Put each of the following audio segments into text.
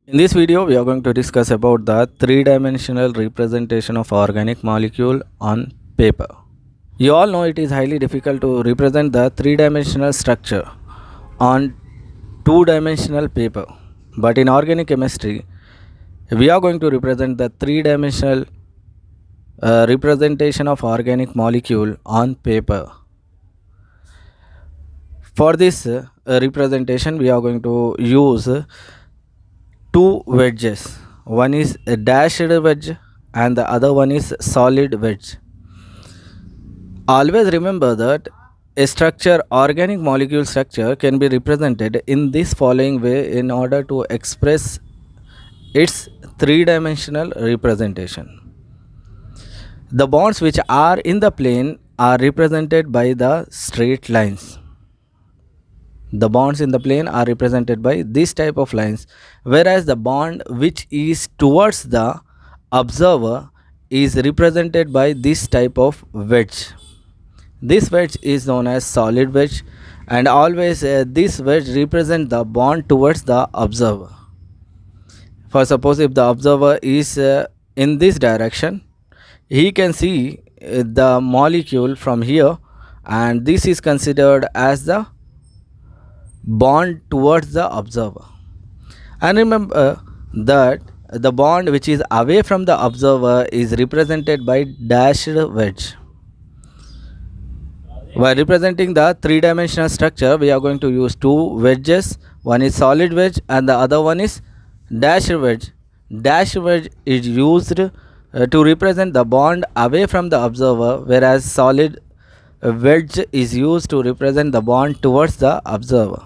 In this video, we are going to discuss about the three-dimensional representation of organic molecule on paper. You all know it is highly difficult to represent the three-dimensional structure on two-dimensional paper. But in organic chemistry, we are going to represent the three-dimensional representation of organic molecule on paper. For this representation, we are going to use two wedges. One is a dashed wedge and the other one is solid wedge. Always remember that a structure, organic molecule structure, can be represented in this following way in order to express its three-dimensional representation. The bonds which are in the plane are represented by the straight lines. The bonds in the plane are represented by this type of lines, whereas the bond which is towards the observer is represented by this type of wedge. This wedge is known as solid wedge, and always this wedge represents the bond towards the observer. For suppose if the observer is in this direction, he can see the molecule from here, and this is considered as the bond towards the observer. And remember that the bond which is away from the observer is represented by dashed wedge. While representing the three-dimensional structure, we are going to use two wedges. One is solid wedge and the other one is dashed wedge. Dashed wedge is used to represent the bond away from the observer, whereas solid wedge is used to represent the bond towards the observer.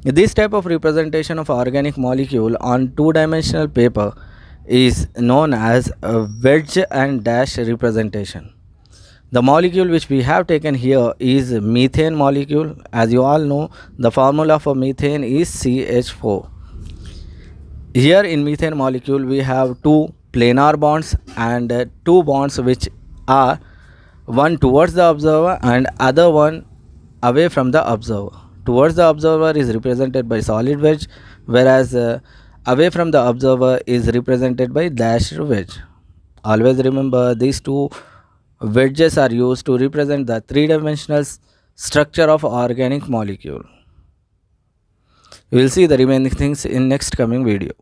This type of representation of organic molecule on two-dimensional paper is known as a wedge and dash representation. The molecule which we have taken here is methane molecule. As you all know, the formula for methane is CH4. Here in methane molecule we have two planar bonds and two bonds which are one towards the observer and other one away from the observer. Towards the observer is represented by solid wedge, whereas away from the observer is represented by dashed wedge. Always remember these two wedges are used to represent the three-dimensional structure of organic molecule. We will see the remaining things in next coming video.